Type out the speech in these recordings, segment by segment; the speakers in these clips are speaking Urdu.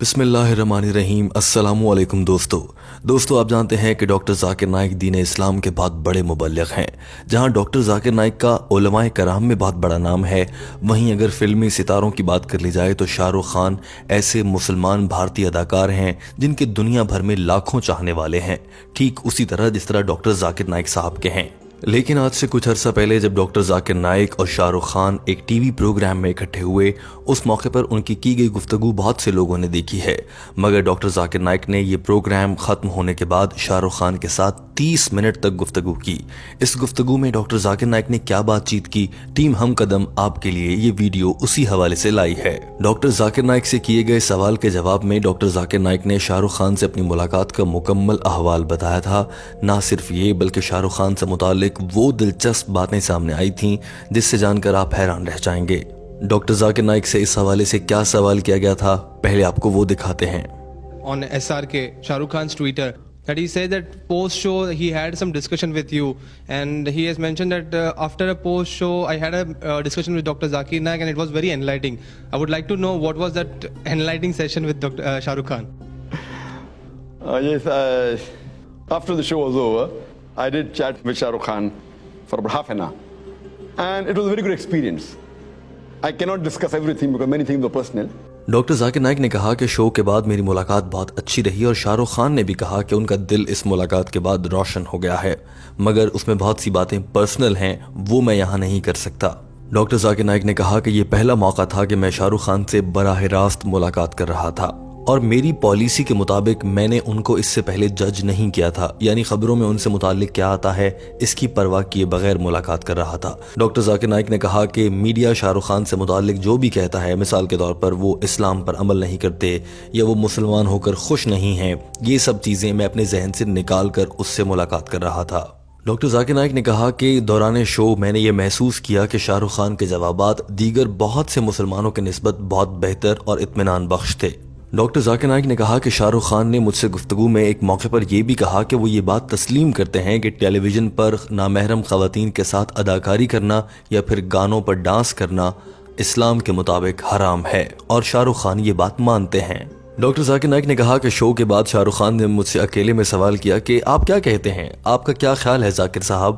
بسم اللہ الرحمن الرحیم۔ السلام علیکم دوستو آپ جانتے ہیں کہ ڈاکٹر ذاکر نائک دین اسلام کے بہت بڑے مبلغ ہیں۔ جہاں ڈاکٹر ذاکر نائک کا علماء کرام میں بہت بڑا نام ہے، وہیں اگر فلمی ستاروں کی بات کر لی جائے تو شاہ رخ خان ایسے مسلمان بھارتی اداکار ہیں جن کے دنیا بھر میں لاکھوں چاہنے والے ہیں، ٹھیک اسی طرح جس طرح ڈاکٹر ذاکر نائک صاحب کے ہیں۔ لیکن آج سے کچھ عرصہ پہلے جب ڈاکٹر ذاکر نائک اور شاہ رخ خان ایک ٹی وی پروگرام میں اکٹھے ہوئے، اس موقع پر ان کی گئی گفتگو بہت سے لوگوں نے دیکھی ہے، مگر ڈاکٹر ذاکر نائک نے یہ پروگرام ختم ہونے کے بعد شاہ رخ خان کے ساتھ 30 منٹ تک گفتگو کی۔ اس گفتگو میں ڈاکٹر ذاکر نائک نے کیا بات چیت کی، ٹیم ہم قدم آپ کے لیے یہ ویڈیو اسی حوالے سے لائی ہے۔ ڈاکٹر ذاکر نائک سے کیے گئے سوال کے جواب میں ڈاکٹر ذاکر نائک نے شاہ رخ خان سے اپنی ملاقات کا مکمل احوال بتایا تھا۔ نہ صرف یہ بلکہ شاہ رخ خان سے متعلق وہ دلچسپ باتیں سامنے آئی تھیں جس سے جان کر آپ حیران رہ جائیں گے۔ ڈاکٹر ذاکر نائک سے اس حوالے سے کیا سوال کیا گیا تھا، پہلے آپ کو وہ دکھاتے ہیں۔ On SRK, Shah Rukh Khan's Twitter, that he said that post-show he had some discussion with you, and he has mentioned that after a post-show I had a discussion with Dr. Zakir Naik and it was very enlightening. I would like to know what was that enlightening session with Dr. Shah Rukh Khan. Yes, after the show was over, I did chat with Shah Rukh Khan for about half an hour, and it was a very good experience. I cannot discuss everything because many things were personal. Doctor Zakir Naik نے کہا کہ شو کے بعد میری ملاقات بہت اچھی رہی اور شاہ رخ خان نے بھی کہا کہ ان کا دل اس ملاقات کے بعد روشن ہو گیا ہے، مگر اس میں بہت سی باتیں پرسنل ہیں، وہ میں یہاں نہیں کر سکتا۔ ڈاکٹر ذاکر نائک نے کہا کہ یہ پہلا موقع تھا کہ میں شاہ رخ خان سے براہ راست ملاقات کر رہا تھا اور میری پالیسی کے مطابق میں نے ان کو اس سے پہلے جج نہیں کیا تھا، یعنی خبروں میں ان سے متعلق کیا آتا ہے اس کی پرواہ کیے بغیر ملاقات کر رہا تھا۔ ڈاکٹر ذاکر نائک نے کہا کہ میڈیا شاہ رخ خان سے متعلق جو بھی کہتا ہے، مثال کے طور پر وہ اسلام پر عمل نہیں کرتے یا وہ مسلمان ہو کر خوش نہیں ہیں، یہ سب چیزیں میں اپنے ذہن سے نکال کر اس سے ملاقات کر رہا تھا۔ ڈاکٹر ذاکر نائک نے کہا کہ دوران شو میں نے یہ محسوس کیا کہ شاہ رخ خان کے جوابات دیگر بہت سے مسلمانوں کے نسبت بہت بہتر اور اطمینان بخش تھے۔ ڈاکٹر ذاکر نائک نے کہا کہ شاہ رخ خان نے مجھ سے گفتگو میں ایک موقع پر یہ بھی کہا کہ وہ یہ بات تسلیم کرتے ہیں کہ ٹیلی ویژن پر نامحرم خواتین کے ساتھ اداکاری کرنا یا پھر گانوں پر ڈانس کرنا اسلام کے مطابق حرام ہے، اور شاہ رخ خان یہ بات مانتے ہیں۔ ڈاکٹر ذاکر نائک نے کہا کہ شو کے بعد شاہ رخ خان نے مجھ سے اکیلے میں سوال کیا کہ آپ کیا کہتے ہیں، آپ کا کیا خیال ہے ذاکر صاحب،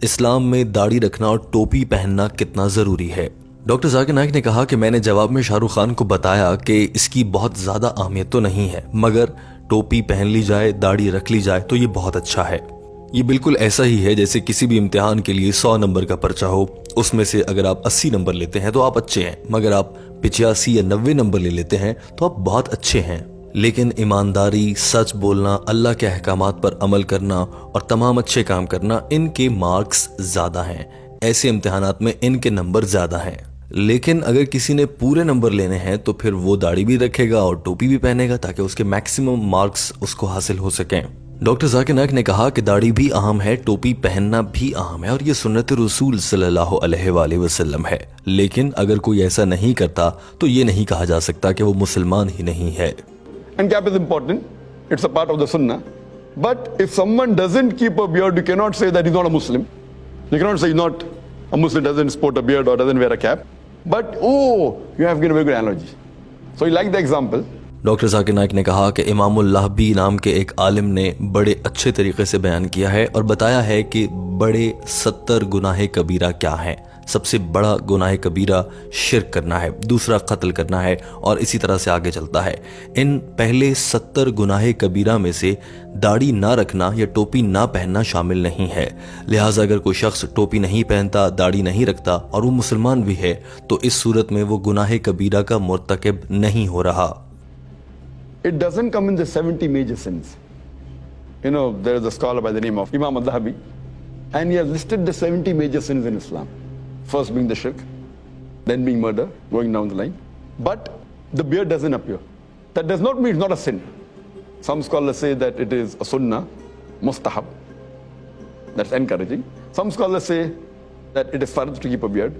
اسلام میں داڑھی رکھنا اور ٹوپی پہننا کتنا ضروری ہے۔ ڈاکٹر ذاکر نائک نے کہا کہ میں نے جواب میں شاہ رخ خان کو بتایا کہ اس کی بہت زیادہ اہمیت تو نہیں ہے، مگر ٹوپی پہن لی جائے، داڑھی رکھ لی جائے تو یہ بہت اچھا ہے۔ یہ بالکل ایسا ہی ہے جیسے کسی بھی امتحان کے لیے 100 نمبر کا پرچہ ہو، اس میں سے اگر آپ 80 نمبر لیتے ہیں تو آپ اچھے ہیں، مگر آپ 85 یا 90 نمبر لے لیتے ہیں تو آپ بہت اچھے ہیں۔ لیکن ایمانداری، سچ بولنا، اللہ کے احکامات پر عمل کرنا اور تمام اچھے کام کرنا، ان کے مارکس زیادہ ہیں، ایسے امتحانات میں ان کے نمبر زیادہ ہیں۔ لیکن اگر کسی نے پورے نمبر لینے ہیں تو پھر وہ داڑھی بھی رکھے گا اور ٹوپی بھی پہنے گا تاکہ اس کے میکسیمم مارکس اس کو حاصل ہو سکیں۔ ڈاکٹر ذاکر نائک نے کہا کہ داڑھی بھی اہم ہے، ٹوپی پہننا بھی اہم ہے، اور یہ سنت رسول صلی اللہ علیہ وآلہ وسلم ہے، لیکن اگر کوئی ایسا نہیں کرتا تو یہ نہیں کہا جا سکتا کہ وہ مسلمان ہی نہیں ہے۔ And cap is important. It's a part of the sunnah. But if someone doesn't keep a beard, you cannot say that he's not a Muslim. You cannot say he's not a Muslim, doesn't sport a beard or doesn't wear a cap. But, you have given a very good analogy. So you like the example. Doctor Zakir Naik نے کہا کہ امام اللہبی نام کے ایک عالم نے بڑے اچھے طریقے سے بیان کیا ہے اور بتایا ہے کہ بڑے 70 گناہ کبیرہ کیا ہیں۔ سب سے بڑا گناہ کبیرہ شرک کرنا ہے، دوسرا قتل کرنا ہے، اور اسی طرح سے آگے چلتا ہے۔ ان پہلے 70 گناہ کبیرہ میں سے داڑھی نہ رکھنا یا ٹوپی نہ پہننا شامل نہیں ہے، لہٰذا اگر کوئی شخص ٹوپی نہیں پہنتا، داڑھی نہیں رکھتا اور وہ مسلمان بھی ہے تو اس صورت میں وہ گناہ کبیرہ کا مرتکب نہیں ہو رہا۔ It doesn't come in the 70 major sins. You know, there is a scholar by the name of Imam al-Dhahabi, and he has listed the 70 major sins in Islam. First being the shirk, then being murder, going down the line. But the beard doesn't appear. That does not mean it's not a sin. Some scholars say that it is a sunnah, mustahab. That's encouraging. Some scholars say that it is fard to keep a beard.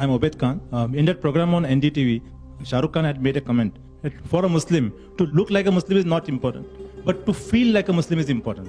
I'm Obed Khan. In that program on NDTV, Shah Rukh Khan had made a comment that for a Muslim, to look like a Muslim is not important, but to feel like a Muslim is important.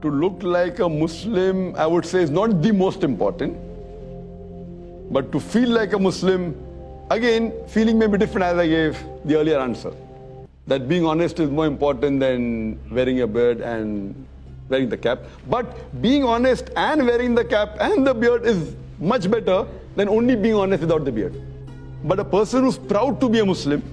To look like a Muslim, I would say, is not the most important. But to feel like a Muslim, again, feeling may be different, as I gave the earlier answer. That being honest is more important than wearing a beard and wearing the cap. But being honest and wearing the cap and the beard is much better than only being honest without the beard. But a person who's proud to be a Muslim,